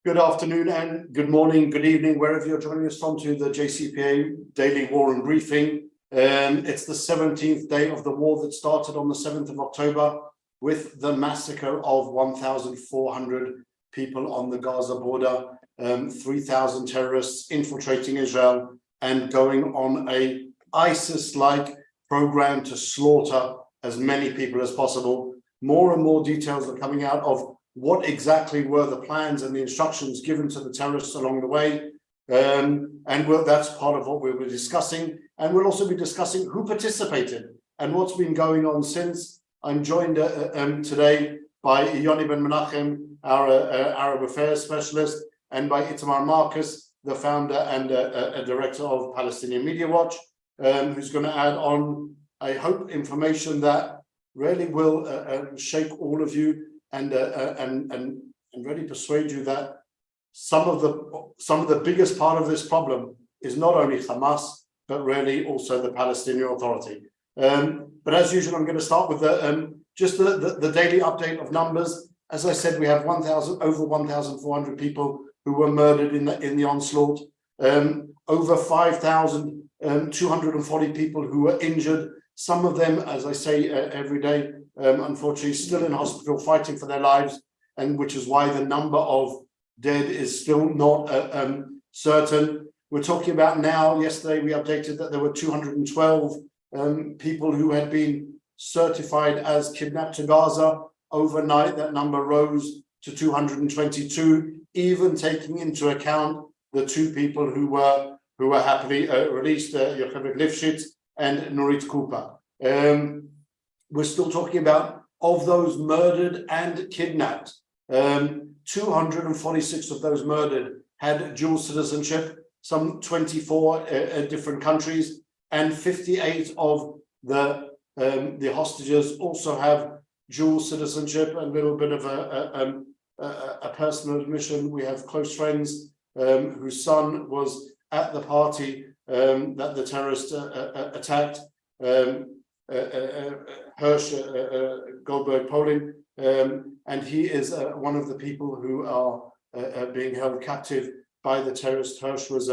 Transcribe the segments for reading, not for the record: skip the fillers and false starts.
Good afternoon and good morning, good evening, wherever you're joining us from to the JCFA Daily War Room Briefing. It's the 17th day of the war that started on the 7th of October with the massacre of 1,400 people on the Gaza border, 3,000 terrorists infiltrating Israel and going on a ISIS-like program to slaughter as many people as possible. More and more details are coming out of what exactly were the plans and the instructions given to the terrorists along the way. That's part of what we'll be discussing. And we'll also be discussing who participated and what's been going on since. I'm joined today by Yoni Ben Menachem, our Arab Affairs specialist, and by Itamar Marcus, the founder and a director of Palestinian Media Watch, who's going to add on, I hope, information that really will shake all of you and really persuade you that some of the biggest part of this problem is not only Hamas, but really also the Palestinian Authority. But as usual, I'm going to start with just the daily update of numbers. As I said, we have over 1,400 people who were murdered in the onslaught. Over 5,240 people who were injured. Some of them, as I say every day, unfortunately still in hospital fighting for their lives, and which is why the number of dead is still not certain. We're talking about now, yesterday we updated that there were 212 people who had been certified as kidnapped to Gaza. Overnight, that number rose to 222, even taking into account the two people who were happily released, Yocheved Lifshitz and Nurit Kupa. We're still talking about, of those murdered and kidnapped, 246 of those murdered had dual citizenship, some 24 different countries, and 58 of the hostages also have dual citizenship. A little bit of a personal admission: we have close friends whose son was at the party that the terrorists attacked, Hirsch Goldberg Polin, and he is one of the people who are being held captive by the terrorists. Hirsch was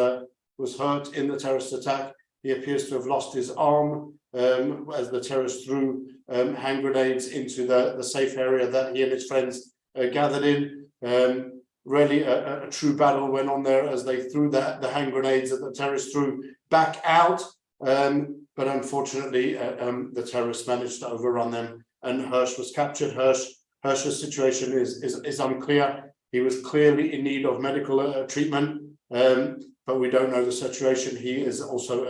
hurt in the terrorist attack. He appears to have lost his arm as the terrorists threw hand grenades into the safe area that he and his friends gathered in. Really a true battle went on there as they threw the hand grenades that the terrorists threw back out. But unfortunately, the terrorists managed to overrun them, and Hirsch was captured. Hirsch's situation is unclear. He was clearly in need of medical treatment, but we don't know the situation. He is also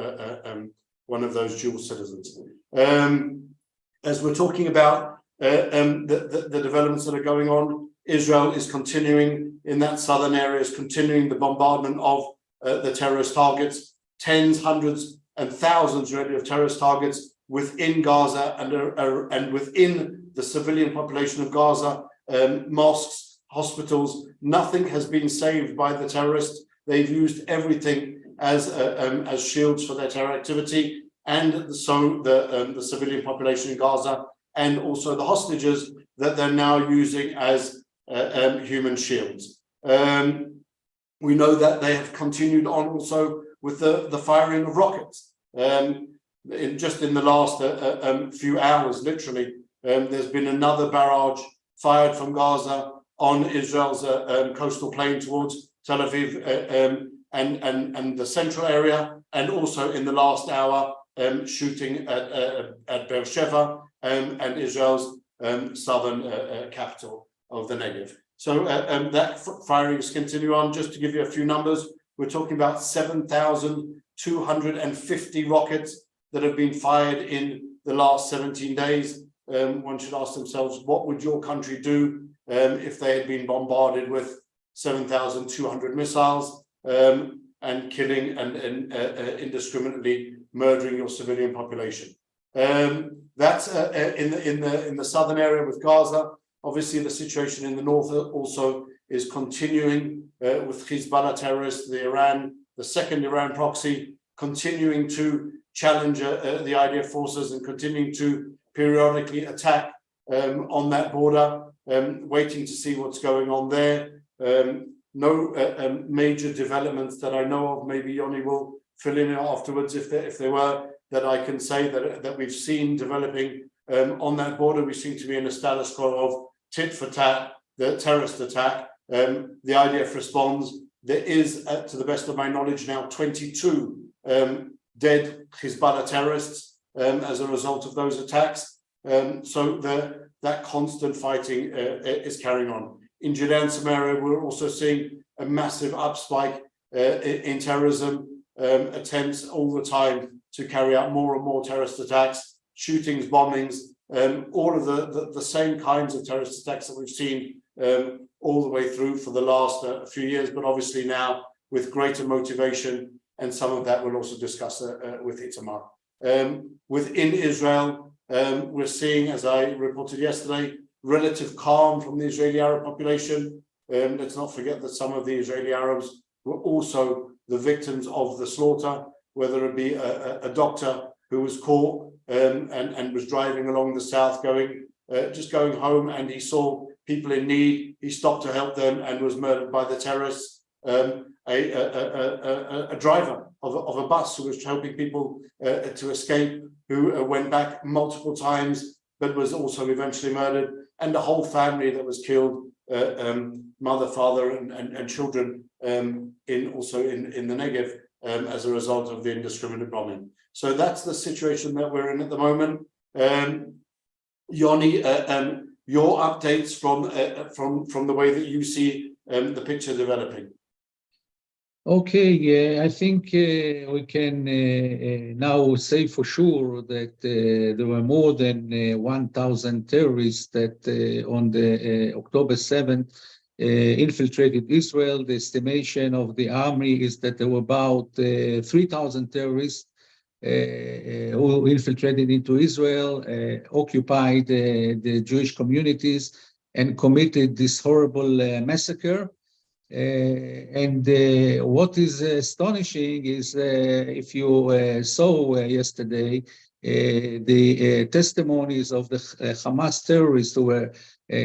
one of those dual citizens. As we're talking about the developments that are going on, Israel is continuing in that southern area, is continuing the bombardment of the terrorist targets, tens, hundreds, and thousands really of terrorist targets within Gaza and within the civilian population of Gaza, mosques, hospitals. Nothing has been saved by the terrorists. They've used everything as shields for their terror activity, and so the civilian population in Gaza and also the hostages that they're now using as human shields. We know that they have continued on also with the firing of rockets. Just in the last few hours, literally, there's been another barrage fired from Gaza on Israel's coastal plain towards Tel Aviv and the central area, and also in the last hour shooting at Beersheba and Israel's southern capital of the Negev. So that firing is continuing on. Just to give you a few numbers, we're talking about 7,250 rockets that have been fired in the last 17 days. One should ask themselves, what would your country do if they had been bombarded with 7,200 missiles and killing and indiscriminately murdering your civilian population? That's in the southern area with Gaza. Obviously, the situation in the north also is continuing with Hezbollah terrorists, the second Iran proxy, continuing to challenge the IDF forces and continuing to periodically attack on that border, waiting to see what's going on there. no major developments that I know of. Maybe Yoni will fill in afterwards if there were, that I can say that we've seen developing on that border. We seem to be in a status quo of tit for tat, the terrorist attack. The IDF responds. There is, to the best of my knowledge now, 22 dead Hezbollah terrorists as a result of those attacks. So that constant fighting is carrying on. In Judea and Samaria, we're also seeing a massive upspike in terrorism attempts all the time to carry out more and more terrorist attacks, shootings, bombings, all of the same kinds of terrorist attacks that we've seen all the way through for the last few years, but obviously now with greater motivation, and some of that we'll also discuss with Itamar. Within Israel, we're seeing, as I reported yesterday, relative calm from the Israeli Arab population. Let's not forget that some of the Israeli Arabs were also the victims of the slaughter, whether it be a doctor who was caught and was driving along the south, just going home, and he saw people in need. He stopped to help them and was murdered by the terrorists. A driver of a bus who was helping people to escape, who went back multiple times, but was also eventually murdered, and a whole family that was killed, mother, father, and children, in the Negev as a result of the indiscriminate bombing. So that's the situation that we're in at the moment. Yoni, your updates from the way that you see the picture developing. Okay, I think we can now say for sure that there were more than 1,000 terrorists that on the October 7th infiltrated Israel. The estimation of the army is that there were about 3,000 terrorists who infiltrated into Israel, occupied the Jewish communities, and committed this horrible massacre. And what is astonishing is, if you saw yesterday, the testimonies of the Hamas terrorists who were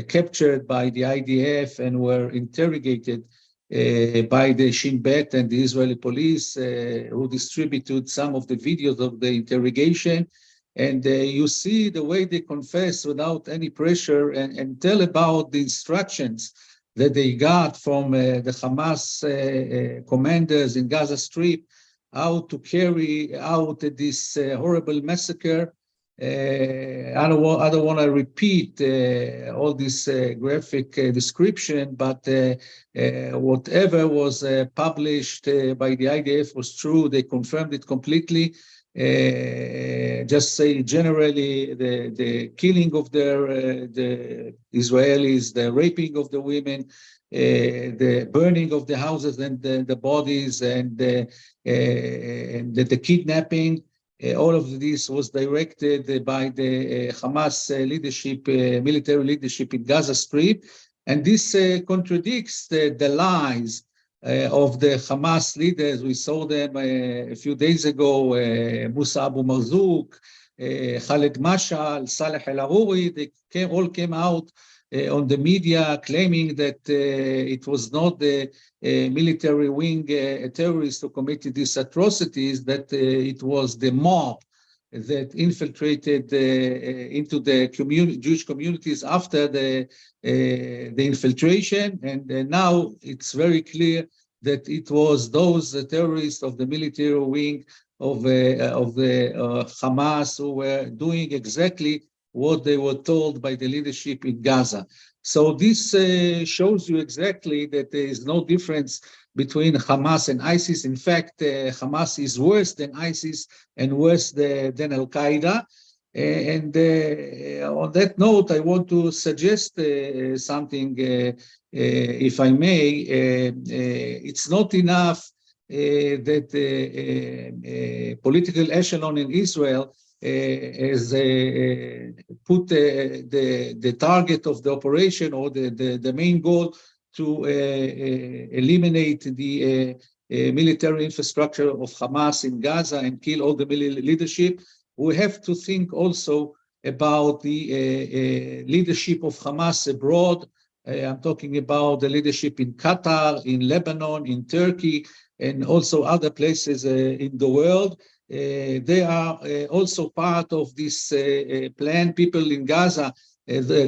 captured by the IDF and were interrogated by the Shin Bet and the Israeli police, who distributed some of the videos of the interrogation. And you see the way they confess without any pressure and tell about the instructions that they got from the Hamas commanders in Gaza Strip, how to carry out this horrible massacre. I don't want to repeat all this graphic description, but whatever was published by the IDF was true. They confirmed it completely. Just say generally the killing of the Israelis, the raping of the women, the burning of the houses and the bodies, and the kidnapping. All of this was directed by the Hamas leadership, military leadership in Gaza Strip, and this contradicts the lies of the Hamas leaders. We saw them a few days ago, Musa Abu Marzouk, Khaled Mashal, Saleh El-Arouri. They all came out on the media claiming that it was not the military wing terrorists who committed these atrocities, that it was the mob that infiltrated into the Jewish communities after the infiltration. And now it's very clear that it was those terrorists of the military wing of the Hamas who were doing exactly what they were told by the leadership in Gaza. So this shows you exactly that there is no difference between Hamas and ISIS. In fact, Hamas is worse than ISIS and worse than Al-Qaeda. And on that note, I want to suggest something, if I may. It's not enough that political echelon in Israel has put the target of the operation, or the main goal, to eliminate the military infrastructure of Hamas in Gaza and kill all the military leadership. We have to think also about the leadership of Hamas abroad, I'm talking about the leadership in Qatar, in Lebanon, in Turkey, and also other places in the world. They are also part of this plan. People in Gaza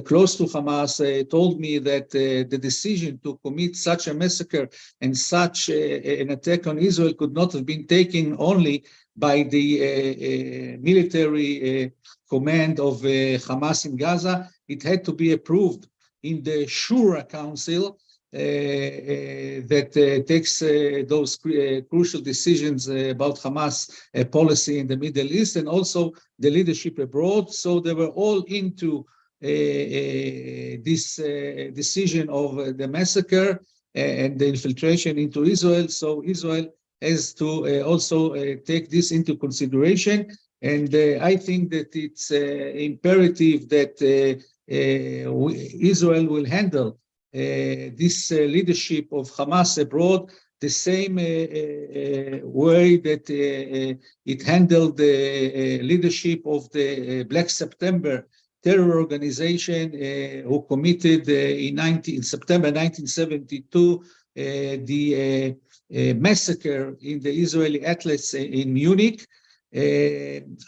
close to Hamas told me that the decision to commit such a massacre and such an attack on Israel could not have been taken only by the military command of Hamas in Gaza. It had to be approved in the Shura Council that takes those crucial decisions about Hamas policy in the Middle East, and also the leadership abroad. So they were all into this decision of the massacre and the infiltration into Israel. So Israel has to also take this into consideration. And I think that it's imperative that Israel will handle this leadership of Hamas abroad the same way that it handled the leadership of the Black September terror organization who committed in September 1972 the massacre in the Israeli athletes in Munich.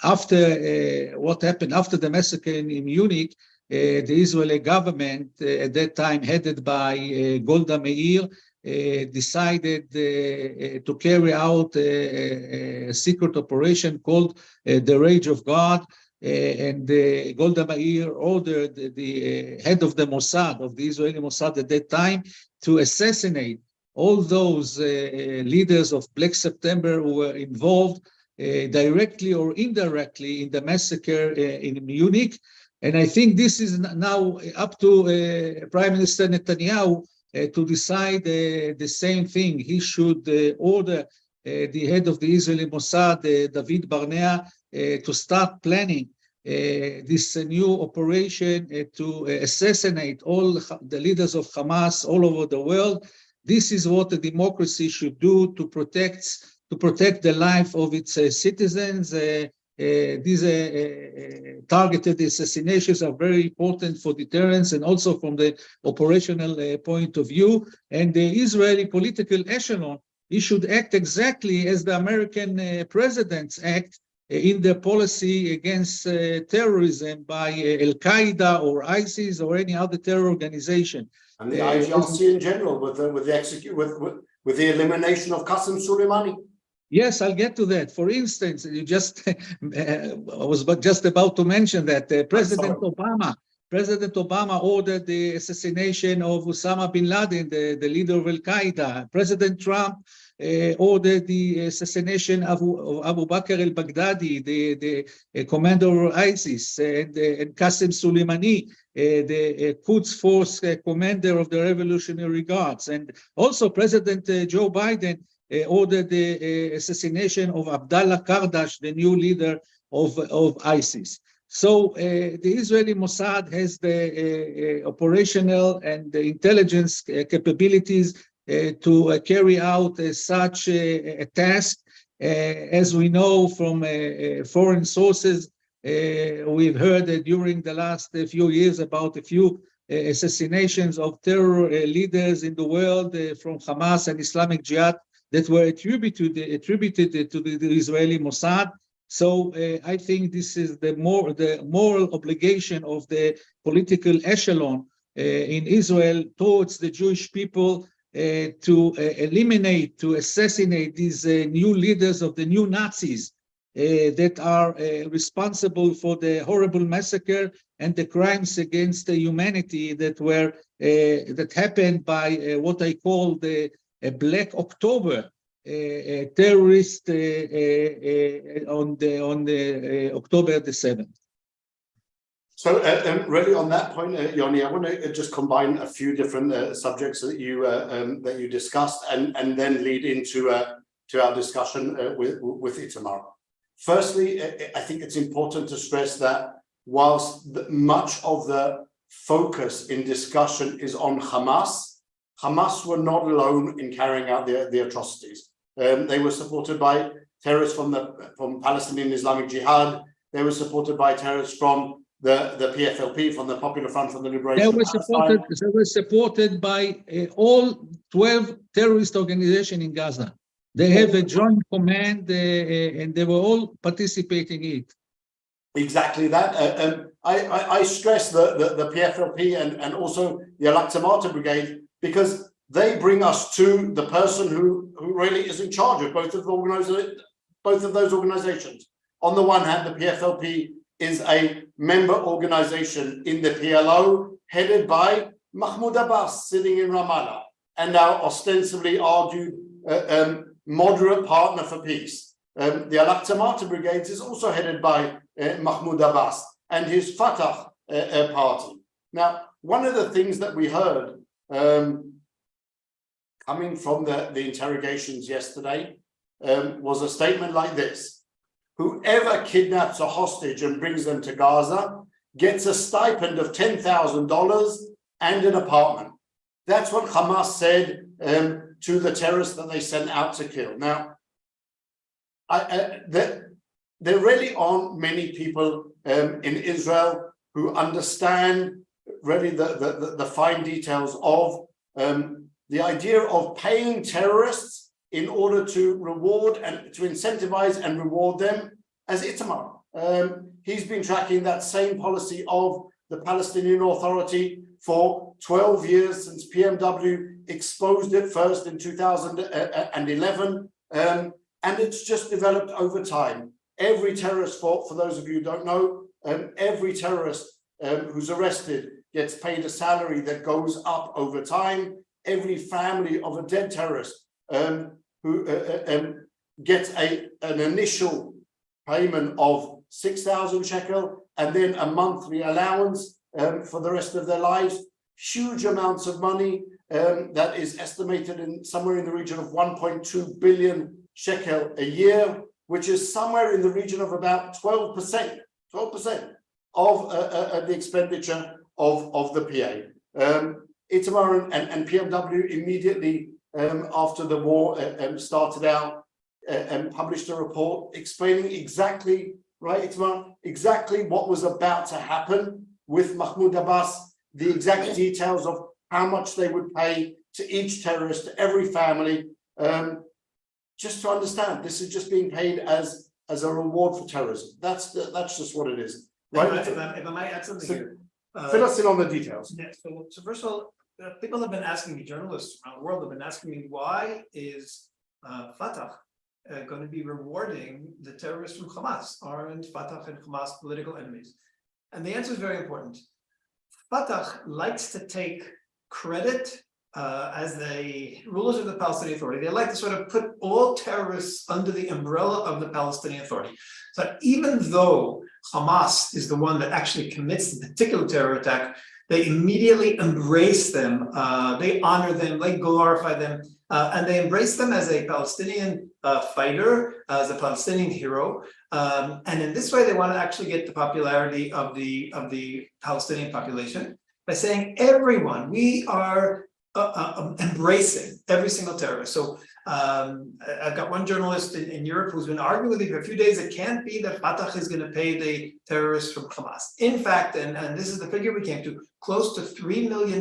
After what happened after the massacre in Munich, the Israeli government at that time, headed by Golda Meir, decided to carry out a secret operation called the Rage of God. And Golda Meir ordered the head of the Mossad, of the Israeli Mossad at that time, to assassinate all those leaders of Black September who were involved directly or indirectly in the massacre in Munich. And I think this is now up to Prime Minister Netanyahu to decide the same thing. He should order the head of the Israeli Mossad, David Barnea, to start planning this new operation to assassinate all the leaders of Hamas all over the world. This is what a democracy should do to protect the life of its citizens. These targeted assassinations are very important for deterrence and also from the operational point of view. And the Israeli political echelon, it should act exactly as the American presidents act in their policy against terrorism by Al-Qaeda or ISIS or any other terror organization. And the IGRC in general with the elimination of Qasem Soleimani. Yes, I'll get to that. For instance, you just I was just about to mention that President Obama ordered the assassination of Osama bin Laden, the leader of Al-Qaeda. President Trump ordered the assassination of Abu Bakr al-Baghdadi, the commander of ISIS, and Qasem Soleimani, the Quds Force commander of the Revolutionary Guards. And also President Joe Biden ordered the assassination of Abdallah Kardash, the new leader of ISIS. So the Israeli Mossad has the operational and the intelligence capabilities to carry out such a task. As we know from foreign sources, we've heard that during the last few years about a few assassinations of terror leaders in the world from Hamas and Islamic Jihad that were attributed to the Israeli Mossad. So I think this is the moral obligation of the political echelon in Israel towards the Jewish people to eliminate, to assassinate these new leaders of the new Nazis that are responsible for the horrible massacre and the crimes against humanity that happened by what I call the Black October terrorist on the October the 7th. So really on that point, Yoni, I want to just combine a few different subjects that you discussed and then lead into to our discussion with Itamar. Firstly, I think it's important to stress that whilst much of the focus in discussion is on Hamas were not alone in carrying out the atrocities. They were supported by terrorists from Palestinian Islamic Jihad. They were supported by terrorists from the PFLP, from the Popular Front for the Liberation They of were Palestine. supported by all 12 terrorist organizations in Gaza. They have a joint command, and they were all participating in it. Exactly that. I stress the PFLP and also the Al-Aqsa Brigade, because they bring us to the person who really is in charge of both of those organizations. On the one hand, the PFLP is a member organization in the PLO, headed by Mahmoud Abbas, sitting in Ramallah, and our ostensibly argued moderate partner for peace. The Al-Aqsa Brigades is also headed by Mahmoud Abbas and his Fatah party. Now, one of the things that we heard coming from the interrogations yesterday was a statement like this: whoever kidnaps a hostage and brings them to Gaza gets a stipend of $10,000 and an apartment. That's what Hamas said to the terrorists that they sent out to kill. Now, there really aren't many people in Israel who understand really the fine details of the idea of paying terrorists in order to reward and to incentivize and reward them, as Itamar. He's been tracking that same policy of the Palestinian Authority for 12 years, since PMW exposed it first in 2011, and it's just developed over time. Every terrorist, for those of you who don't know, every terrorist who's arrested gets paid a salary that goes up over time. Every family of a dead terrorist who gets an initial payment of 6,000 shekel and then a monthly allowance for the rest of their lives. Huge amounts of money that is estimated in somewhere in the region of 1.2 billion shekel a year, which is somewhere in the region of about 12% of the expenditure of the PA. Itamar and PMW immediately after the war started out and published a report explaining exactly, right, Itamar, exactly what was about to happen with Mahmoud Abbas, the exact details of how much they would pay to each terrorist, to every family, just to understand this is just being paid as a reward for terrorism. That's just what it is. Right? If I might add something here. Fill us in on the details. Yeah, so first of all, people have been asking me, journalists around the world have been asking me, why is Fatah going to be rewarding the terrorists from Hamas? Aren't Fatah and Hamas political enemies? And the answer is very important. Fatah likes to take credit as the rulers of the Palestinian Authority. They like to sort of put all terrorists under the umbrella of the Palestinian Authority. So even though Hamas is the one that actually commits the particular terror attack, they immediately embrace them, they honor them, they glorify them, and they embrace them as a Palestinian fighter, as a Palestinian hero. And in this way, they want to actually get the popularity of the Palestinian population by saying, everyone, we are embracing every single terrorist. So I've got one journalist in Europe who's been arguing with me for a few days. It can't be that Fatah is going to pay the terrorists from Hamas. In fact, and this is the figure we came to, close to $3 million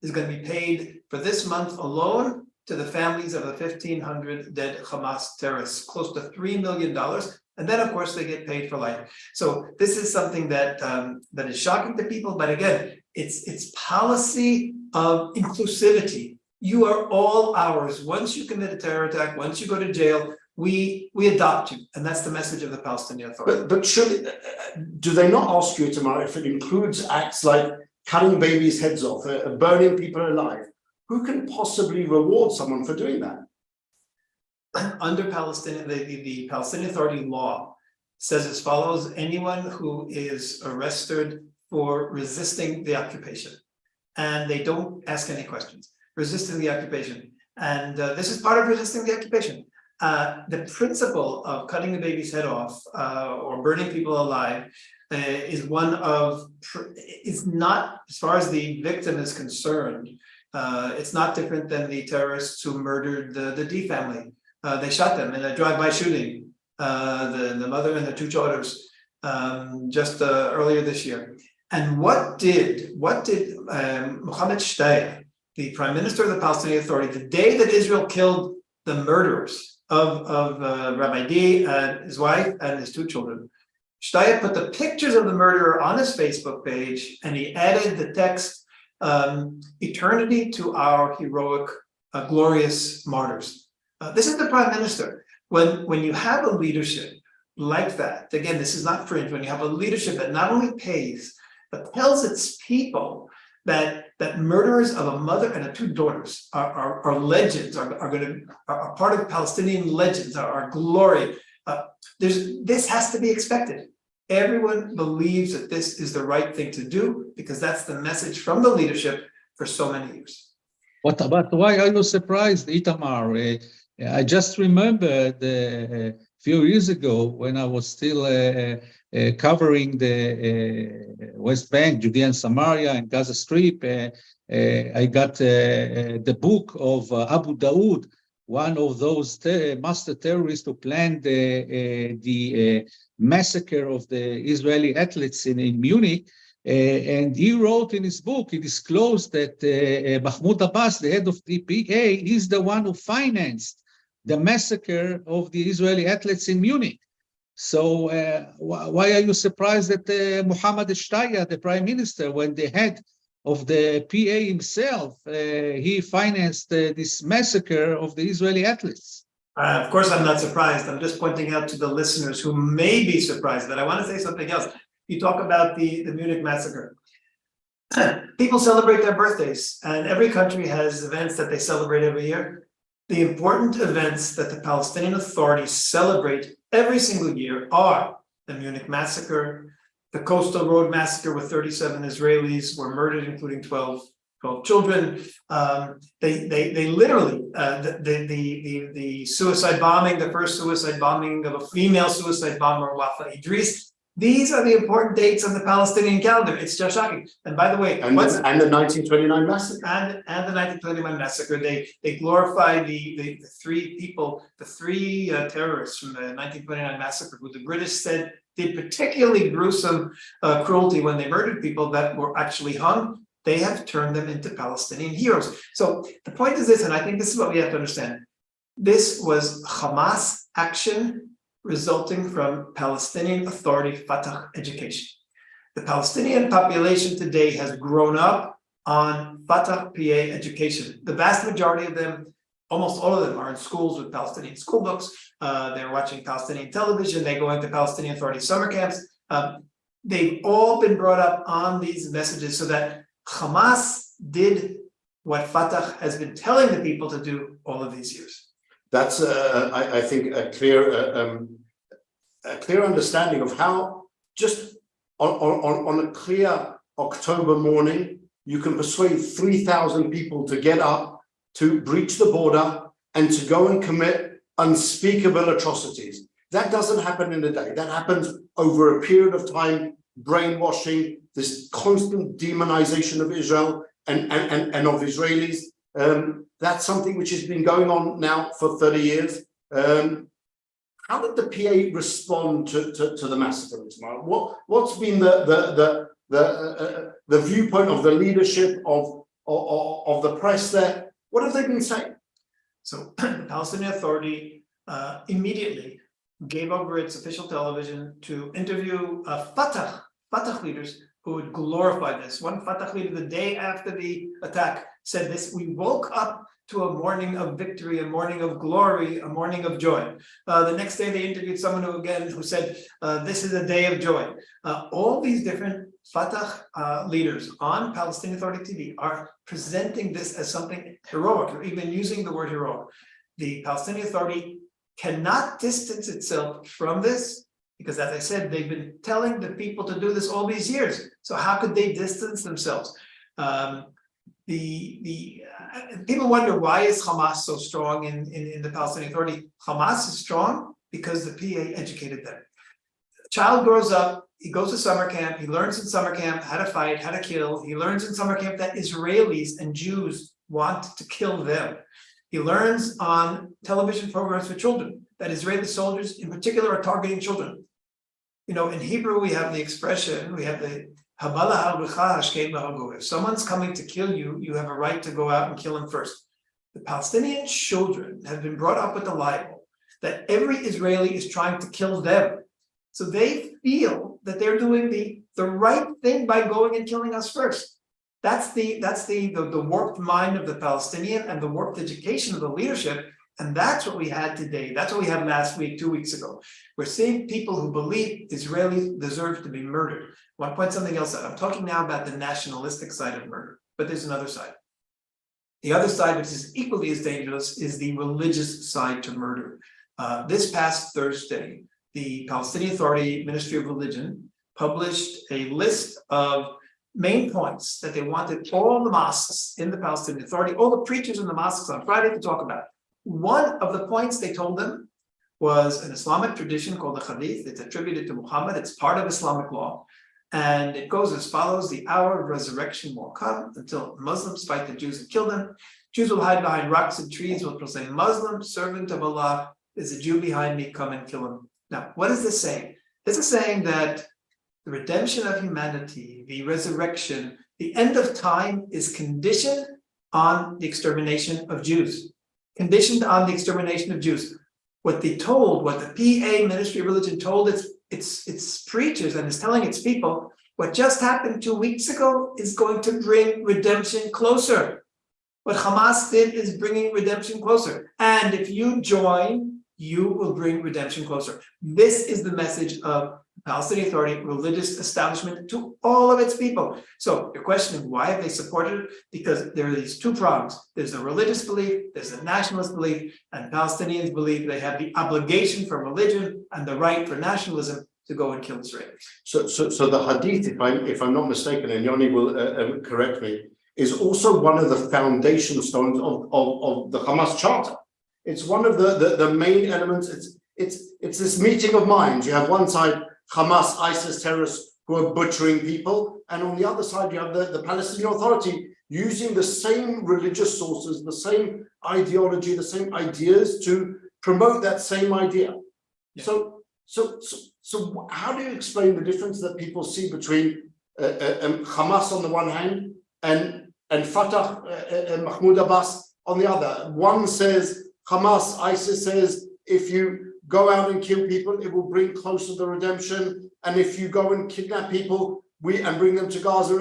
is going to be paid for this month alone to the families of the 1,500 dead Hamas terrorists, close to $3 million. And then, of course, they get paid for life. So this is something that that is shocking to people. But again, it's policy of inclusivity. You are all ours. Once you commit a terror attack, once you go to jail, we adopt you. And that's the message of the Palestinian Authority. But surely, do they not ask you, Itamar, if it includes acts like cutting babies' heads off, burning people alive? Who can possibly reward someone for doing that? Under Palestinian, the Palestinian Authority law says as follows: anyone who is arrested for resisting the occupation, and they don't ask any questions, resisting the occupation. And this is part of resisting the occupation. The principle of cutting the baby's head off or burning people alive is not, as far as the victim is concerned, it's not different than the terrorists who murdered the D family. They shot them in a drive-by shooting, the mother and the two daughters. just earlier this year. And what did Mohammed Shtaya, the Prime Minister of the Palestinian Authority, the day that Israel killed the murderers of Rabbi D and his wife and his two children, Shtaya put the pictures of the murderer on his Facebook page, and he added the text, eternity to our heroic, glorious martyrs. This is the Prime Minister. When you have a leadership like that, again, this is not fringe, when you have a leadership that not only pays, but tells its people that murderers of a mother and two daughters are legends, are part of Palestinian legends, are glory. This has to be expected. Everyone believes that this is the right thing to do because that's the message from the leadership for so many years. But why are you surprised, Itamar? I just remembered a few years ago when I was still covering the West Bank, Judea and Samaria and Gaza Strip. I got the book of Abu Daoud, one of those master terrorists who planned the massacre of the Israeli athletes in Munich. And he wrote in his book, he disclosed that Mahmoud Abbas, the head of the PA, is the one who financed the massacre of the Israeli athletes in Munich. So why are you surprised that Mohammed Shtaya, the prime minister, when the head of the PA himself, he financed this massacre of the Israeli athletes? Of course, I'm not surprised. I'm just pointing out to the listeners who may be surprised, but I want to say something else. You talk about the Munich massacre. People celebrate their birthdays, and every country has events that they celebrate every year. The important events that the Palestinian Authority celebrate every single year are the Munich massacre, the Coastal Road massacre where 37 Israelis were murdered, including 12 children. They literally, the suicide bombing, the first suicide bombing of a female suicide bomber, Wafa Idris. These are the important dates on the Palestinian calendar. It's just shocking. And by the way, and the 1929 massacre. And the 1929 massacre, they glorify the three people, the three terrorists from the 1929 massacre, who the British said did particularly gruesome cruelty when they murdered people that were actually hung. They have turned them into Palestinian heroes. So the point is this, and I think this is what we have to understand. This was Hamas action resulting from Palestinian Authority Fatah education. The Palestinian population today has grown up on Fatah PA education. The vast majority of them, almost all of them, are in schools with Palestinian school books. They're watching Palestinian television. They're going to Palestinian Authority summer camps. They've all been brought up on these messages so that Hamas did what Fatah has been telling the people to do all of these years. That's, I think, a clear understanding of how just on a clear October morning, you can persuade 3,000 people to get up, to breach the border, and to go and commit unspeakable atrocities. That doesn't happen in a day. That happens over a period of time, brainwashing, this constant demonization of Israel and of Israelis. That's something which has been going on now for 30 years. How did the PA respond to the massacre, Itamar? What's been the viewpoint of the leadership of the press there? What have they been saying? So the Palestinian Authority immediately gave over its official television to interview Fatah leaders who would glorify this. One Fatah leader, the day after the attack, said this: "We woke up to a morning of victory, a morning of glory, a morning of joy." The next day, they interviewed someone who said, "This is a day of joy." All these different Fatah leaders on Palestinian Authority TV are presenting this as something heroic, or even using the word heroic. The Palestinian Authority cannot distance itself from this, because, as I said, they've been telling the people to do this all these years. So how could they distance themselves? People wonder, why is Hamas so strong in the Palestinian Authority? Hamas is strong because the PA educated them. A child grows up, he goes to summer camp, he learns in summer camp how to fight, how to kill. He learns in summer camp that Israelis and Jews want to kill them. He learns on television programs for children that Israeli soldiers in particular are targeting children. in Hebrew, we have the expression, we have the Habala al-Bikha hashkein ba'ago. If someone's coming to kill you, you have a right to go out and kill him first. The Palestinian children have been brought up with the libel that every Israeli is trying to kill them. So they feel that they're doing the right thing by going and killing us first. That's the warped mind of the Palestinian and the warped education of the leadership. And that's what we had today. That's what we had last week, 2 weeks ago. We're seeing people who believe Israelis deserve to be murdered. I want to point something else out. I'm talking now about the nationalistic side of murder, but there's another side. The other side, which is equally as dangerous, is the religious side to murder. This past Thursday, the Palestinian Authority Ministry of Religion published a list of main points that they wanted all the mosques in the Palestinian Authority, all the preachers in the mosques on Friday to talk about. One of the points they told them was an Islamic tradition called the Hadith. It's attributed to Muhammad. It's part of Islamic law. And it goes as follows: the hour of resurrection will come until Muslims fight the Jews and kill them. Jews will hide behind rocks and trees, will proclaim, Muslim, servant of Allah, there's a Jew behind me, come and kill him. Now, what is this saying? This is saying that the redemption of humanity, the resurrection, the end of time is conditioned on the extermination of Jews. Conditioned on the extermination of Jews. What the PA Ministry of Religion told its preachers and is telling its people, what just happened 2 weeks ago is going to bring redemption closer. What Hamas did is bringing redemption closer. And if you join, you will bring redemption closer. This is the message of the Palestinian Authority religious establishment to all of its people. So you're questioning why have they supported it? Because there are these two prongs. There's a religious belief, there's a nationalist belief, and Palestinians believe they have the obligation for religion and the right for nationalism to go and kill Israelis. So the Hadith, if I'm not mistaken, and Yoni will correct me, is also one of the foundation stones of the Hamas Charter. It's one of the main elements. It's this meeting of minds. You have one side Hamas, ISIS terrorists who are butchering people, and on the other side you have the Palestinian Authority using the same religious sources, the same ideology, the same ideas to promote that same idea. Yeah. So how do you explain the difference that people see between Hamas on the one hand and Fatah, Mahmoud Abbas on the other? One says Hamas, ISIS says, if you go out and kill people, it will bring closer the redemption. And if you go and kidnap people, and bring them to Gaza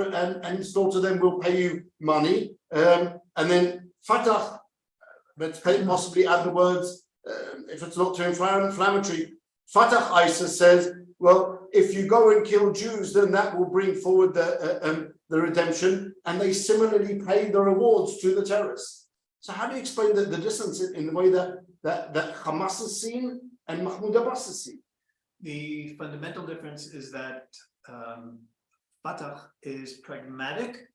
and slaughter them, we'll pay you money. And then Fatah, let's possibly add the words, if it's not too inflammatory, Fatah, ISIS says, well, if you go and kill Jews, then that will bring forward the redemption. And they similarly pay the rewards to the terrorists. So how do you explain the distance in the way that Hamas is seen and Mahmoud Abbas is seen? The fundamental difference is that Fatah is pragmatic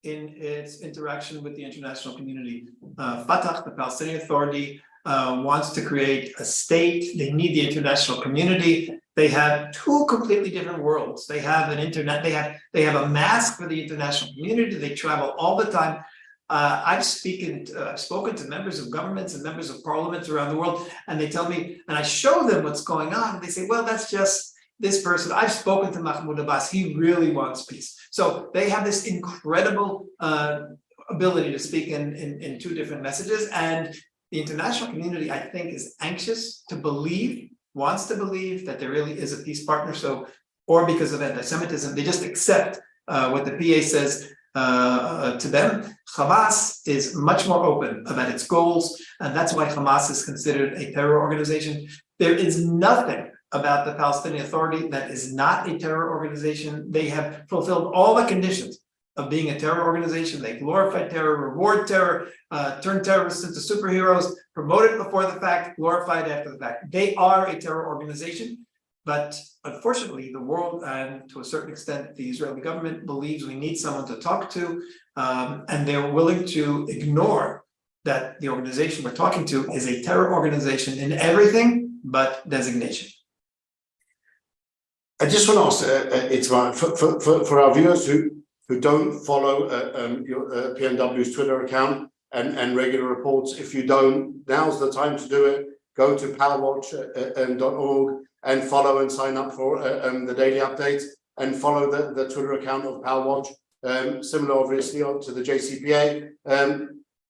in its interaction with the international community. Fatah, the Palestinian Authority, wants to create a state. They need the international community. They have two completely different worlds. They have an internet. They have a mask for the international community. They travel all the time. I've spoken to members of governments and members of parliaments around the world, and they tell me, and I show them what's going on, and they say, well, that's just this person. I've spoken to Mahmoud Abbas. He really wants peace. So they have this incredible ability to speak in two different messages. And the international community, I think, is anxious to believe, wants to believe that there really is a peace partner. So, or because of anti-Semitism, they just accept what the PA says to them. Hamas is much more open about its goals, and that's why Hamas is considered a terror organization. There is nothing about the Palestinian Authority that is not a terror organization. They have fulfilled all the conditions of being a terror organization. They glorify terror, reward terror, turn terrorists into superheroes, promote it before the fact, glorify it after the fact. They are a terror organization. But unfortunately, the world, and to a certain extent, the Israeli government believes we need someone to talk to, and they're willing to ignore that the organization we're talking to is a terror organization in everything but designation. I just want to ask, Itamar, for our viewers who don't follow PNW's Twitter account and regular reports, if you don't, now's the time to do it. Go to powerwatch.org. and follow and sign up for the daily updates and follow the Twitter account of Pal Watch. Similar, obviously, to the JCPA.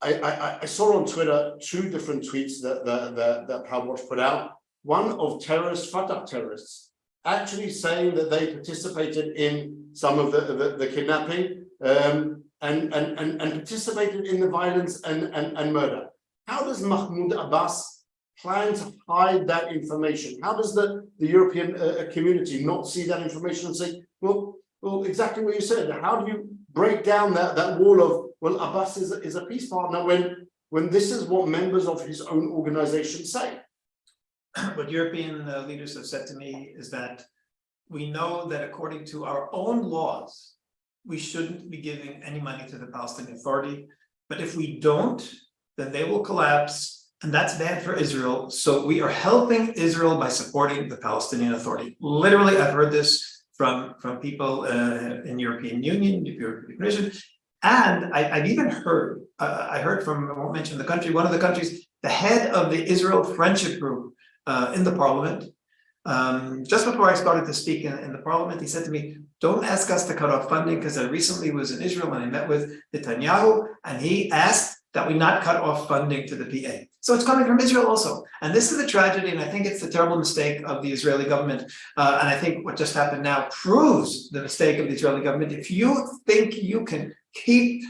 I saw on Twitter 2 different tweets that Pal Watch put out. One of Fatah terrorists, actually saying that they participated in some of the kidnapping and participated in the violence and murder. How does Mahmoud Abbas plan to hide that information? How does the European community not see that information and say, well, exactly what you said. How do you break down that wall of, well, Abbas is a peace partner when this is what members of his own organization say? What European leaders have said to me is that we know that according to our own laws, we shouldn't be giving any money to the Palestinian Authority. But if we don't, then they will collapse, and that's bad for Israel. So we are helping Israel by supporting the Palestinian Authority. Literally, I've heard this from people in European Union, European Commission, and I've even heard, I heard from, I won't mention the country, one of the countries, the head of the Israel Friendship Group in the parliament. Just before I started to speak in the parliament, he said to me, don't ask us to cut off funding, because I recently was in Israel and I met with Netanyahu, and he asked that we not cut off funding to the PA. So it's coming from Israel also. And this is a tragedy, and I think it's the terrible mistake of the Israeli government. And I think what just happened now proves the mistake of the Israeli government. If you think you can keep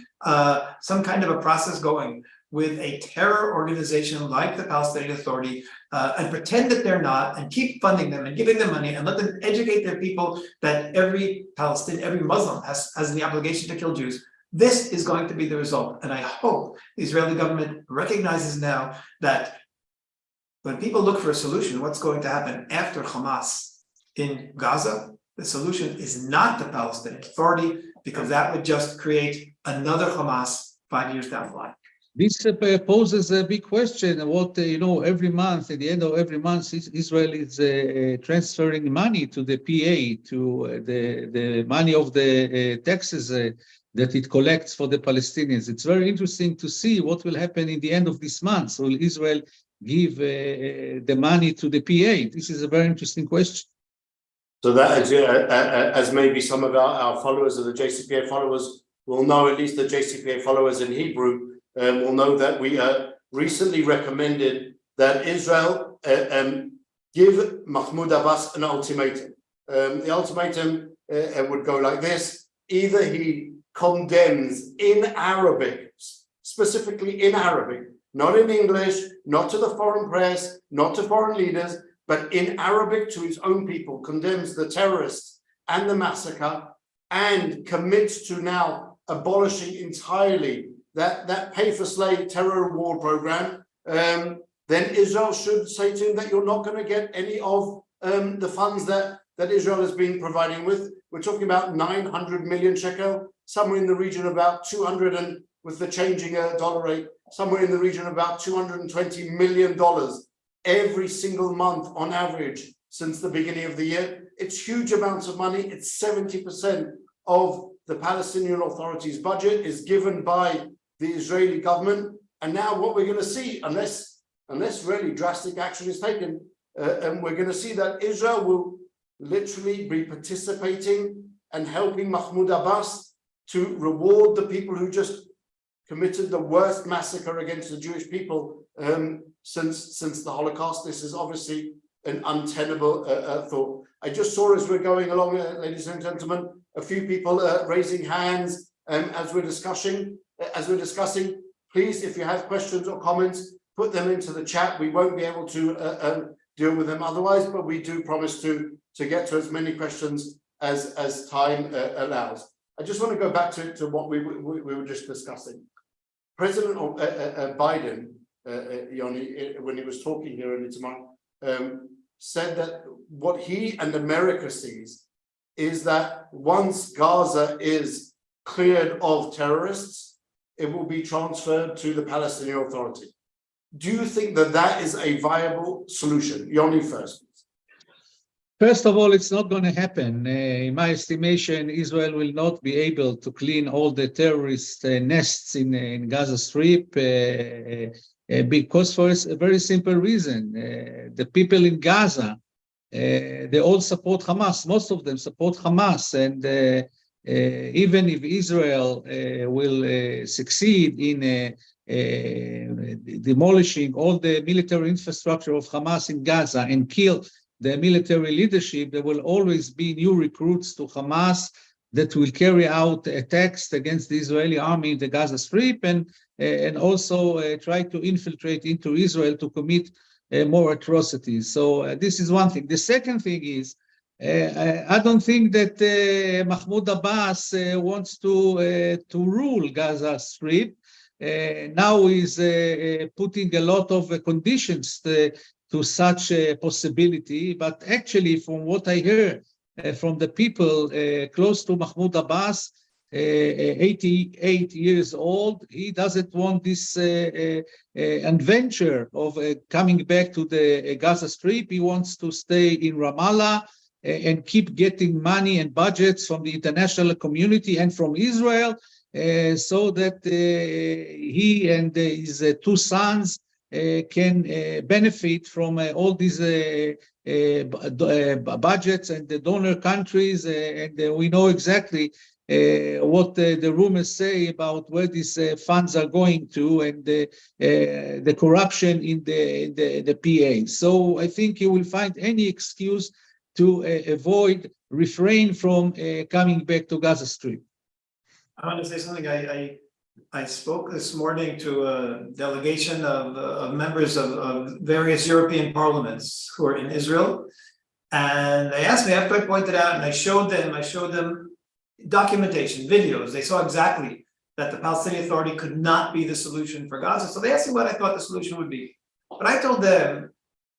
some kind of a process going with a terror organization like the Palestinian Authority and pretend that they're not, and keep funding them and giving them money and let them educate their people that every Palestinian, every Muslim has the obligation to kill Jews, this is going to be the result. And I hope the Israeli government recognizes now that when people look for a solution, what's going to happen after Hamas in Gaza, the solution is not the Palestinian Authority, because that would just create another Hamas 5 years down the line. This poses a big question. What, every month, at the end of every month, Israel is transferring money to the PA, to the money of the taxes that it collects for the Palestinians. It's very interesting to see what will happen in the end of this month. Will Israel give the money to the PA? This is a very interesting question. So that, as maybe some of our followers, of the JCPA followers, will know, at least the JCPA followers in Hebrew, will know that we recently recommended that Israel give Mahmoud Abbas an ultimatum. The ultimatum would go like this: either he condemns in Arabic, specifically in Arabic, not in English, not to the foreign press, not to foreign leaders, but in Arabic to his own people, condemns the terrorists and the massacre, and commits to now abolishing entirely that pay-for-slay terror reward program, then Israel should say to him that you're not going to get any of the funds that Israel has been providing with. We're talking about 900 million shekel, somewhere in the region of about 200, and with the changing dollar rate, somewhere in the region of about $220 million every single month on average since the beginning of the year. It's huge amounts of money. It's 70% of the Palestinian Authority's budget is given by the Israeli government. And now what we're going to see, unless really drastic action is taken, and we're going to see that Israel will literally be participating and helping Mahmoud Abbas to reward the people who just committed the worst massacre against the Jewish people since the Holocaust. This is obviously an untenable thought. I just saw, as we're going along, ladies and gentlemen, a few people raising hands as we're discussing. Please, if you have questions or comments, put them into the chat. We won't be able to deal with them otherwise, but we do promise to get to as many questions as time allows. I just want to go back to what we were just discussing. President Biden, Yoni, when he was talking here in Itamar, said that what he and America sees is that once Gaza is cleared of terrorists, it will be transferred to the Palestinian Authority. Do you think that that is a viable solution? Yoni first. First of all, it's not going to happen. In my estimation, Israel will not be able to clean all the terrorist nests in Gaza Strip because for a very simple reason. The people in Gaza they all support Hamas. Most of them support Hamas, and even if Israel will succeed in demolishing all the military infrastructure of Hamas in Gaza and kill the military leadership, there will always be new recruits to Hamas that will carry out attacks against the Israeli army in the Gaza Strip, and also try to infiltrate into Israel to commit more atrocities. So this is one thing. The second thing is, I don't think that Mahmoud Abbas wants to rule Gaza Strip. Now he's putting a lot of conditions to such a possibility, but actually from what I hear from the people close to Mahmoud Abbas, 88 years old, he doesn't want this adventure of coming back to the Gaza Strip. He wants to stay in Ramallah and keep getting money and budgets from the international community and from Israel, so that he and his two sons can benefit from all these budgets and the donor countries, and we know exactly what the rumors say about where these funds are going to, and the corruption in the PA. So I think you will find any excuse to refrain from coming back to Gaza Strip. I want to say something. I spoke this morning to a delegation of members of various European parliaments who are in Israel, and they asked me after I pointed out, and I showed them documentation, videos. They saw exactly that the Palestinian Authority could not be the solution for Gaza. So they asked me what I thought the solution would be. What I told them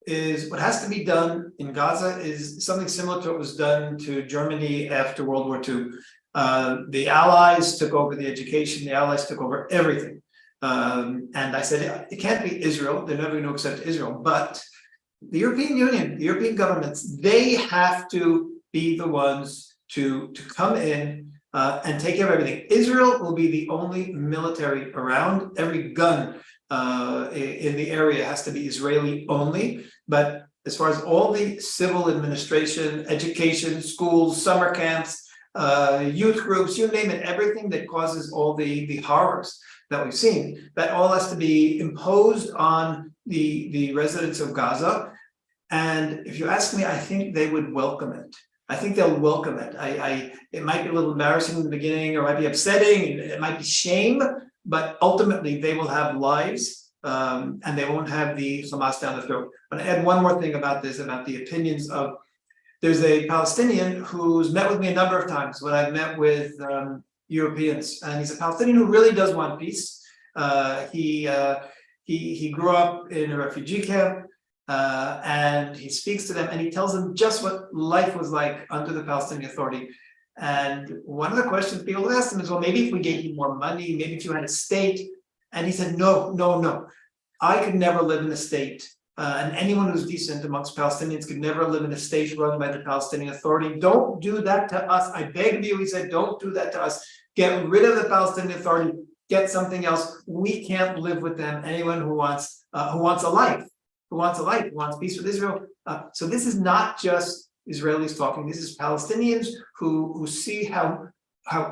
is what has to be done in Gaza is something similar to what was done to Germany after World War II. The Allies took over the education, the Allies took over everything. And I said, it can't be Israel, they're never going to accept Israel, but the European Union, the European governments, they have to be the ones to come in and take care of everything. Israel will be the only military around. Every gun in the area has to be Israeli only, but as far as all the civil administration, education, schools, summer camps, youth groups, you name it, everything that causes all the horrors that we've seen, that all has to be imposed on the residents of Gaza. And if you ask me, I think they would welcome it. I think they'll welcome it. It might be a little embarrassing in the beginning, or might be upsetting, it might be shame, but ultimately they will have lives, and they won't have the Hamas down the throat. I want to add one more thing about this, about the opinions of. There's a Palestinian who's met with me a number of times when I've met with Europeans, and he's a Palestinian who really does want peace. He grew up in a refugee camp, and he speaks to them and he tells them just what life was like under the Palestinian Authority. And one of the questions people asked him is, well, maybe if we gave you more money, maybe if you had a state. And he said, no, I could never live in a state. And anyone who's decent amongst Palestinians could never live in a state run by the Palestinian Authority. Don't do that to us. I beg you, he said, don't do that to us. Get rid of the Palestinian Authority, get something else. We can't live with them. Anyone who wants a life, who wants peace with Israel. So this is not just Israelis talking. This is Palestinians who see how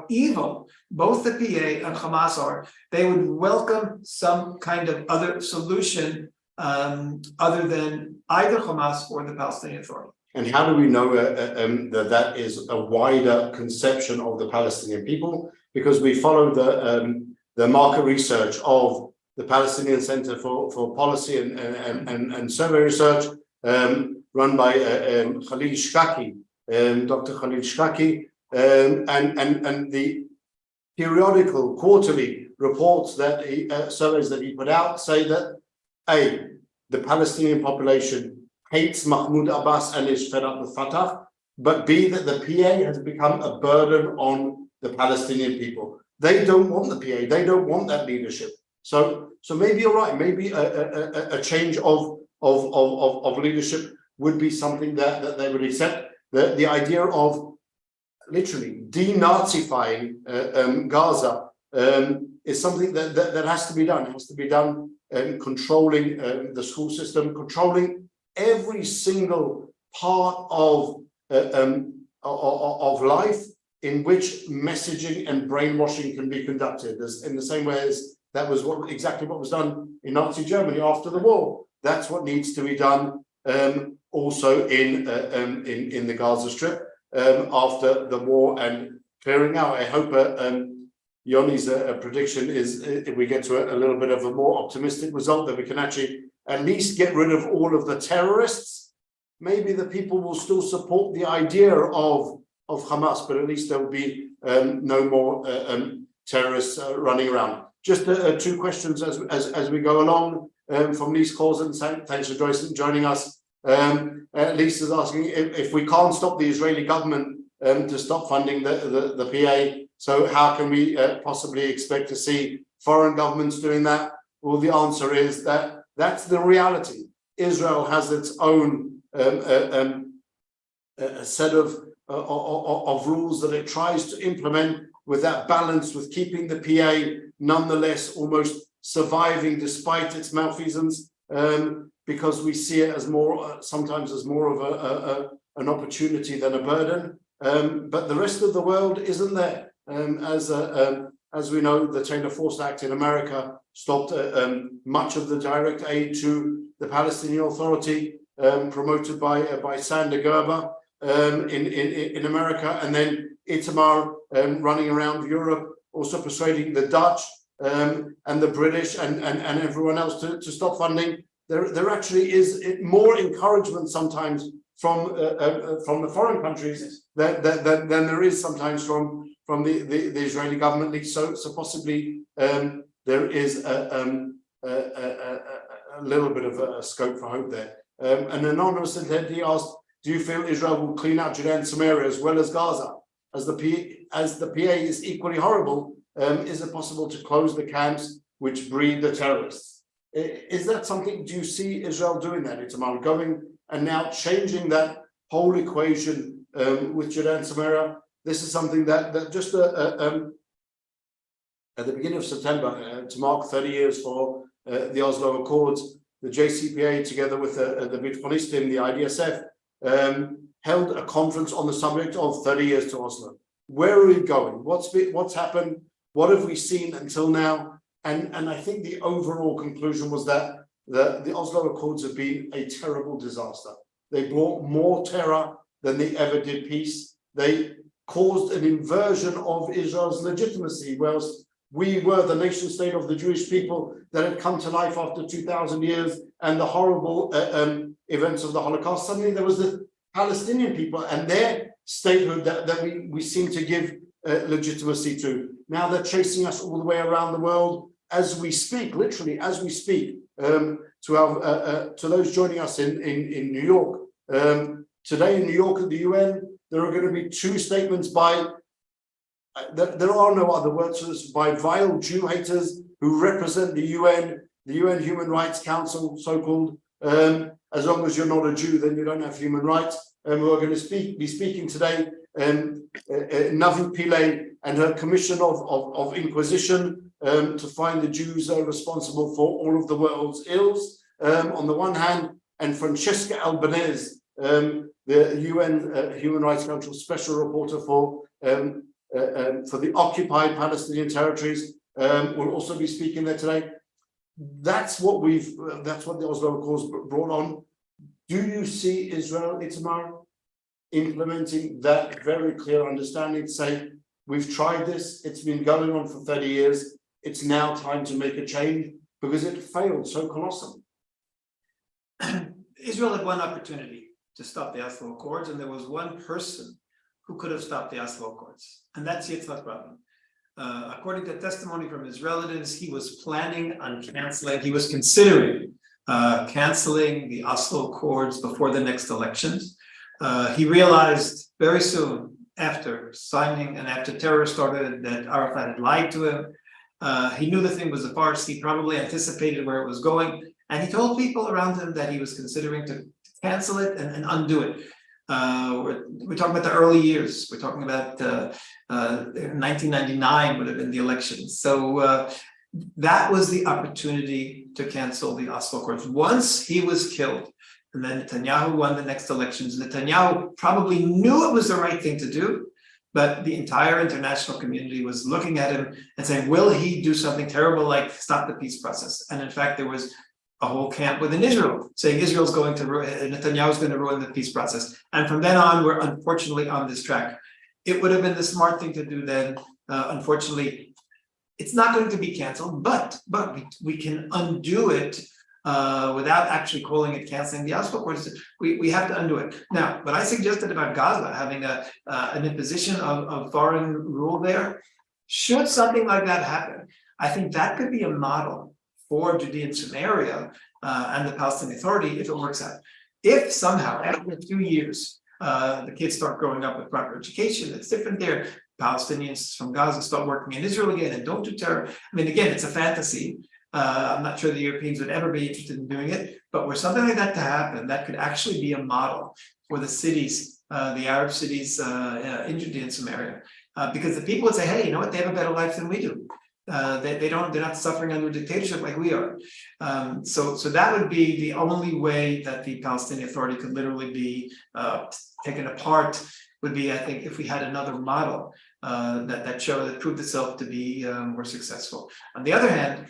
evil both the PA and Hamas are. They would welcome some kind of other solution other than either Hamas or the Palestinian Authority. And how do we know that is a wider conception of the Palestinian people? Because we follow the market research of the Palestinian Center for Policy and Survey Research, run by Khalil Shkaki, Dr. Khalil Shkaki, and the periodical quarterly reports that surveys that he put out say that A, the Palestinian population hates Mahmoud Abbas and is fed up with Fatah, but B, that the PA has become a burden on the Palestinian people. They don't want the PA, they don't want that leadership. So maybe you're right, maybe a change of leadership would be something that they would accept. The idea of literally denazifying Gaza is something that has to be done. It has to be done controlling the school system, controlling every single part of life in which messaging and brainwashing can be conducted, as in the same way as that was exactly what was done in Nazi Germany after the war. That's what needs to be done also in the Gaza Strip after the war and clearing out. I hope Yoni's prediction is if we get to a little bit of a more optimistic result, that we can actually at least get rid of all of the terrorists. Maybe the people will still support the idea of Hamas, but at least there will be no more terrorists running around. Just two questions as we go along from Lise Corson. Thanks for joining us. Lise is asking if we can't stop the Israeli government to stop funding the PA, so how can we possibly expect to see foreign governments doing that? Well, the answer is that that's the reality. Israel has its own set of rules that it tries to implement, with that balance with keeping the PA nonetheless almost surviving despite its malfeasance, because we see it as more sometimes as more of an opportunity than a burden. But the rest of the world isn't there. As we know, the Taylor Force Act in America stopped much of the direct aid to the Palestinian Authority, promoted by Sander Gerber in America, and then Itamar running around Europe, also persuading the Dutch and the British and everyone else to stop funding. There actually is more encouragement sometimes from the foreign countries than there is sometimes from the Israeli government. So possibly there is a little bit of a scope for hope there. An anonymous attendee asked, do you feel Israel will clean out Judea and Samaria as well as Gaza? As the PA is equally horrible, is it possible to close the camps which breed the terrorists? Is that something, do you see Israel doing that, Itamar, going and now changing that whole equation with Judea and Samaria? This is something that just at the beginning of September, to mark 30 years for the Oslo Accords, the JCPA, together with the Bitconistim, the IDSF, held a conference on the subject of 30 years to Oslo. Where are we going? What's happened? What have we seen until now? And I think the overall conclusion was that the Oslo Accords have been a terrible disaster. They brought more terror than they ever did peace. They caused an inversion of Israel's legitimacy, whilst we were the nation state of the Jewish people that had come to life after 2,000 years and the horrible events of the Holocaust. Suddenly there was the Palestinian people and their statehood that we seem to give legitimacy to. Now they're chasing us all the way around the world as we speak, literally as we speak. To those joining us in New York. Today in New York at the UN, there are going to be two statements by, there are no other words for this, by vile Jew haters who represent the UN Human Rights Council, so-called. As long as you're not a Jew, then you don't have human rights. And we're going to be speaking today, Navi Pillay and her commission of inquisition to find the Jews responsible for all of the world's ills, on the one hand, and Francesca Albanese, the UN Human Rights Council special reporter for the occupied Palestinian territories, will also be speaking there today. That's what the Oslo Accords brought on. Do you see Israel, Itamar, implementing that very clear understanding to say, we've tried this, it's been going on for 30 years, it's now time to make a change, because it failed so colossally? Israel had one opportunity to stop the Oslo Accords, and there was one person who could have stopped the Oslo Accords, and that's Yitzhak Rabin. According to testimony from his relatives, he was planning on canceling, he was considering canceling the Oslo Accords before the next elections. He realized very soon after signing and after terror started that Arafat had lied to him. He knew the thing was a farce. He probably anticipated where it was going. And he told people around him that he was considering to cancel it and undo it. We're talking about the early years. We're talking about 1999 would have been the election. So that was the opportunity to cancel the Oslo Accords. Once he was killed, and then Netanyahu won the next elections. Netanyahu probably knew it was the right thing to do, but the entire international community was looking at him and saying, will he do something terrible like stop the peace process? And in fact, there was a whole camp within Israel saying Israel's going to Netanyahu's going to ruin the peace process. And from then on, we're unfortunately on this track. It would have been the smart thing to do then. Unfortunately, it's not going to be canceled, but we can undo it without actually calling it canceling the Oslo Accords. We have to undo it. Now, what I suggested about Gaza having an imposition of foreign rule there, should something like that happen, I think that could be a model for Judea and Samaria and the Palestinian Authority if it works out. If somehow, after a few years, the kids start growing up with proper education, it's different there. Palestinians from Gaza start working in Israel again and don't do terror. I mean, again, it's a fantasy. I'm not sure the Europeans would ever be interested in doing it, but were something like that to happen, that could actually be a model for the cities, the Arab cities in Judea and Samaria, because the people would say, hey, you know what, they have a better life than we do. They're not suffering under dictatorship like we are. So that would be the only way that the Palestinian Authority could literally be taken apart, would be, I think, if we had another model that proved itself to be more successful. On the other hand,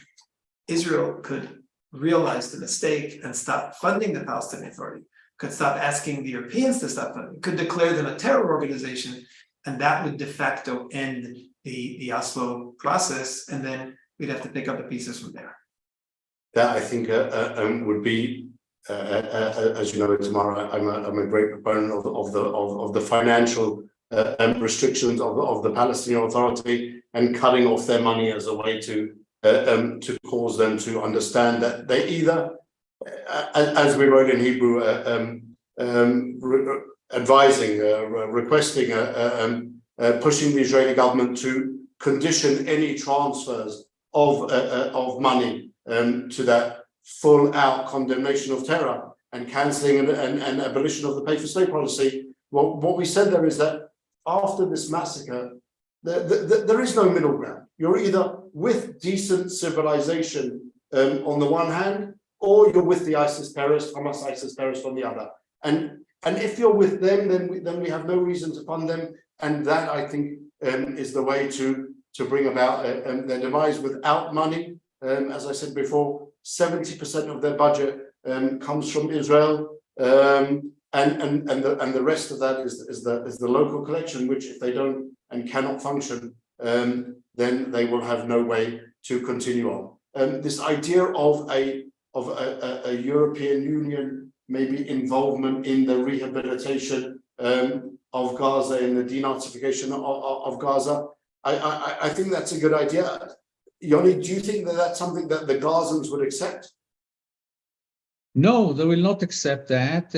Israel could realize the mistake and stop funding the Palestinian Authority, could stop asking the Europeans to stop funding, could declare them a terror organization, and that would de facto end the Oslo process, and then we'd have to pick up the pieces from there. That, I think, would be, as you know, Itamar, I'm a great proponent of the financial restrictions of the Palestinian Authority and cutting off their money as a way to cause them to understand that they either, as we wrote in Hebrew, advising, requesting, pushing the Israeli government to condition any transfers of money to that full-out condemnation of terror and cancelling and abolition of the pay-for-stay policy. Well, what we said there is that after this massacre, there is no middle ground. You're either with decent civilization on the one hand, or you're with the ISIS terrorists, Hamas ISIS terrorists on the other. And if you're with them, then we have no reason to fund them. And that, I think, is the way to bring about their demise without money. As I said before, 70% of their budget comes from Israel, and the rest of that is the local collection, which if they don't and cannot function, then they will have no way to continue on. This idea of a European Union maybe involvement in the rehabilitation of Gaza, in the denazification of Gaza, I think that's a good idea. Yoni, do you think that that's something that the Gazans would accept? No, they will not accept that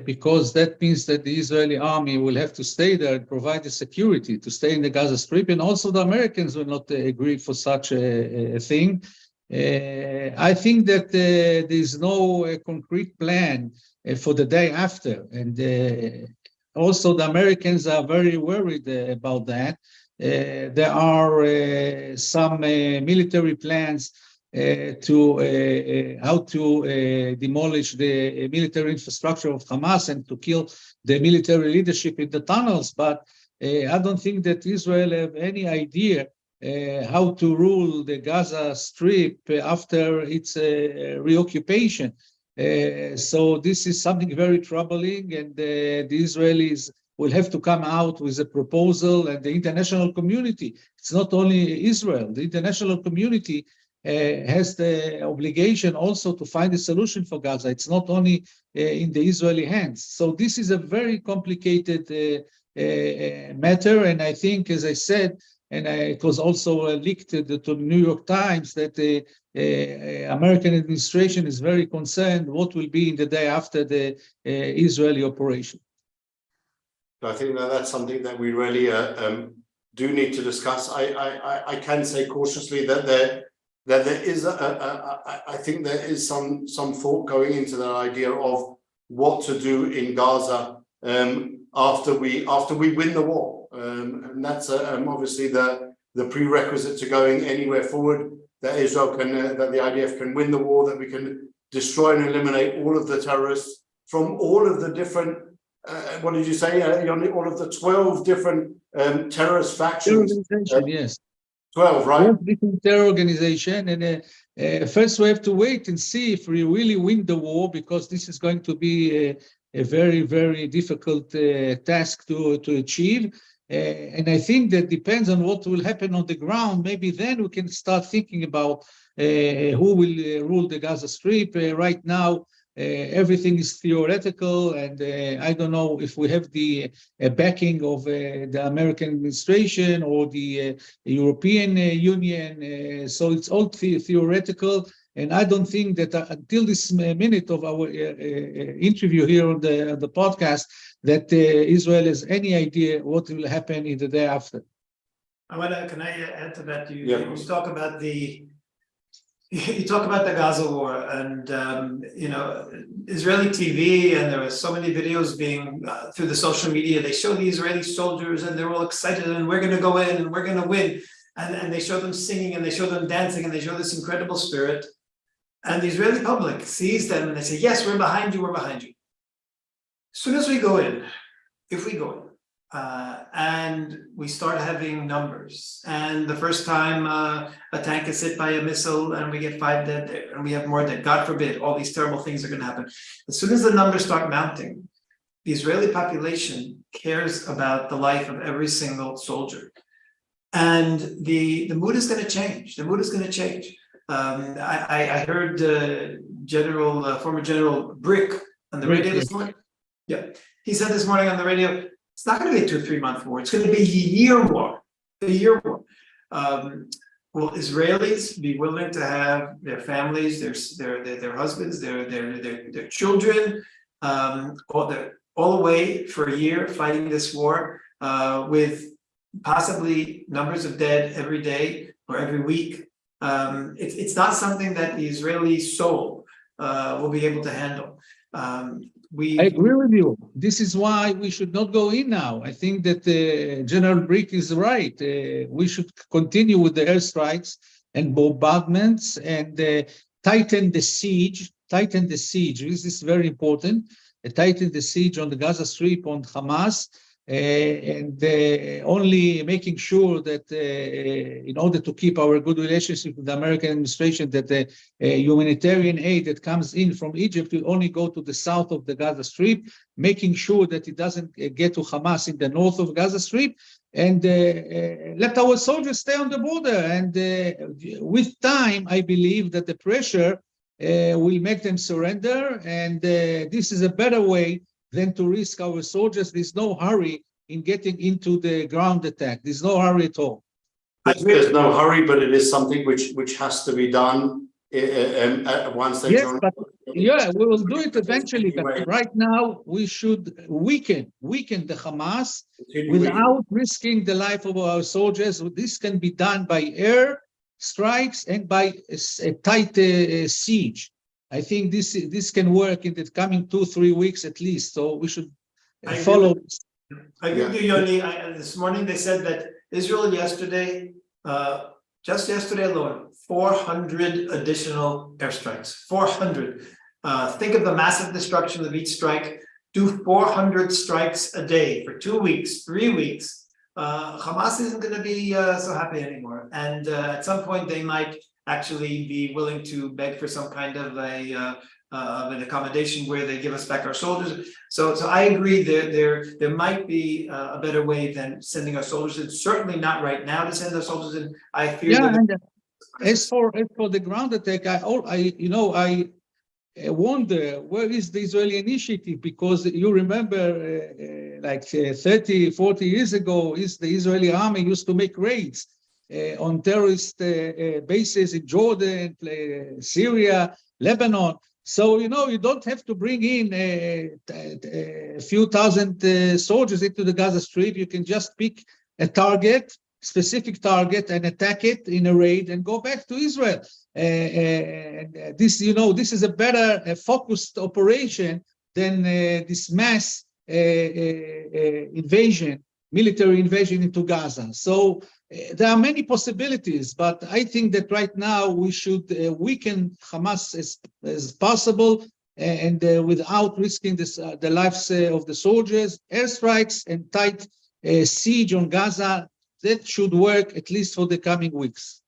because that means that the Israeli army will have to stay there and provide the security to stay in the Gaza Strip, and also the Americans will not agree for such a thing. I think that there is no concrete plan for the day after, and also the Americans are very worried about that. There are some military plans to how to demolish the military infrastructure of Hamas and to kill the military leadership in the tunnels, but I don't think that Israel have any idea how to rule the Gaza Strip after its reoccupation. So this is something very troubling, and the Israelis will have to come out with a proposal, and the international community, it's not only Israel, the international community has the obligation also to find a solution for Gaza. It's not only in the Israeli hands. So this is a very complicated matter, and I think, as I said, and it was also leaked to the New York Times, that the American administration is very concerned what will be in the day after the Israeli operation. I think that's something that we really do need to discuss. I can say cautiously that there is I think there is some thought going into that idea of what to do in Gaza after we win the war, and that's obviously the prerequisite to going anywhere forward. That Israel can, that the IDF can win the war, that we can destroy and eliminate all of the terrorists from all of the different, what did you say, all of the 12 different terrorist factions? Yes. 12, right? Different terror organization, and first we have to wait and see if we really win the war, because this is going to be a very, very difficult task to achieve. And I think that depends on what will happen on the ground. Maybe then we can start thinking about who will rule the Gaza Strip. Right now, everything is theoretical, and I don't know if we have the backing of the American administration or the European Union. So it's all theoretical, and I don't think that until this minute of our interview here on the podcast, that Israel has any idea what will happen in the day after. Can I add to that? You talk about the Gaza war, and Israeli TV, and there were so many videos being through the social media. They show the Israeli soldiers, and they're all excited, and we're going to go in, and we're going to win, and they show them singing, and they show them dancing, and they show this incredible spirit. And the Israeli public sees them, and they say, "Yes, we're behind you. We're behind you." As soon as we go in, if we go in, and we start having numbers, and the first time a tank is hit by a missile and we get 5 dead there, and we have more dead, God forbid, all these terrible things are going to happen. As soon as the numbers start mounting, the Israeli population cares about the life of every single soldier. And the mood is going to change. The mood is going to change. I heard former General Brick on the radio this morning. Yeah, he said this morning on the radio, it's not going to be a 2 or 3 month war. It's going to be a year war. A year war. Will Israelis be willing to have their families, their husbands, their children, all away for a year fighting this war with possibly numbers of dead every day or every week? It's not something that the Israeli soul will be able to handle. I agree with you. This is why we should not go in now. I think that General Brick is right. We should continue with the airstrikes and bombardments and tighten the siege. This is very important. Tighten the siege on the Gaza Strip, on Hamas, and only making sure that in order to keep our good relationship with the American administration, that the humanitarian aid that comes in from Egypt will only go to the south of the Gaza Strip, making sure that it doesn't get to Hamas in the north of Gaza Strip, and let our soldiers stay on the border. And with time, I believe that the pressure will make them surrender, and this is a better way than to risk our soldiers. There's no hurry in getting into the ground attack. There's no hurry at all. There's no hurry, but it is something which has to be done once they join. But yeah, we will do it eventually. But right now, we should weaken the Hamas without risking the life of our soldiers. This can be done by air strikes and by a tight siege. I think this can work in the coming 2-3 weeks at least. So we should follow this. I agree with you, Yoni. This morning they said that Israel yesterday, just yesterday alone, 400 additional airstrikes. 400. Think of the massive destruction of each strike. Do 400 strikes a day for 2 weeks, 3 weeks. Hamas isn't going to be so happy anymore. And at some point they might actually be willing to beg for some kind of an accommodation where they give us back our soldiers. So I agree there might be a better way than sending our soldiers in. Certainly not right now to send our soldiers in. I fear that. As for the ground attack, I wonder where is the Israeli initiative, because you remember like 30, 40 years ago, the Israeli army used to make raids on terrorist bases in Jordan, Syria, Lebanon. So, you don't have to bring in a few thousand soldiers into the Gaza Strip. You can just pick a specific target, and attack it in a raid and go back to Israel. This is a better focused operation than this mass military invasion into Gaza. So there are many possibilities, but I think that right now we should weaken Hamas as possible and without risking the lives of the soldiers. Airstrikes and tight siege on Gaza, that should work at least for the coming weeks.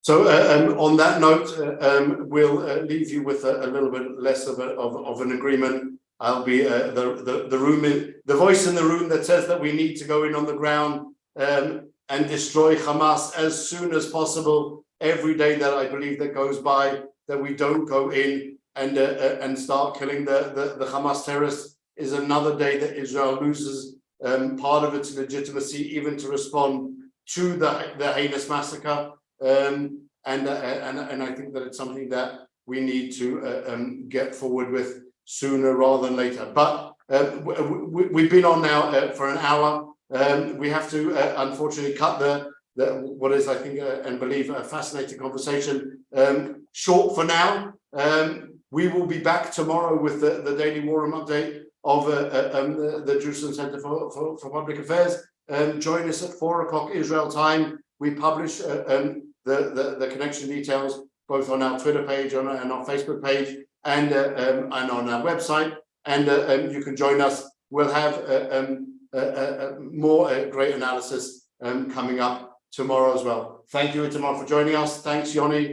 So on that note, we'll leave you with a little bit less of an agreement. I'll be the voice in the room that says that we need to go in on the ground and destroy Hamas as soon as possible. Every day that I believe that goes by that we don't go in and start killing the Hamas terrorists is another day that Israel loses part of its legitimacy, even to respond to the heinous massacre. And I think that it's something that we need to get forward with sooner rather than later. But we've been on now for an hour. We have to unfortunately cut what is, I think, and believe a fascinating conversation short for now. We will be back tomorrow with the daily War Room update of the Jerusalem Center for Public Affairs. Join us at 4 o'clock Israel time. We publish the connection details both on our Twitter page and our Facebook page and on our website. And you can join us. We'll have more great analysis coming up tomorrow as well. Thank you, Itamar, for joining us. Thanks, Yoni.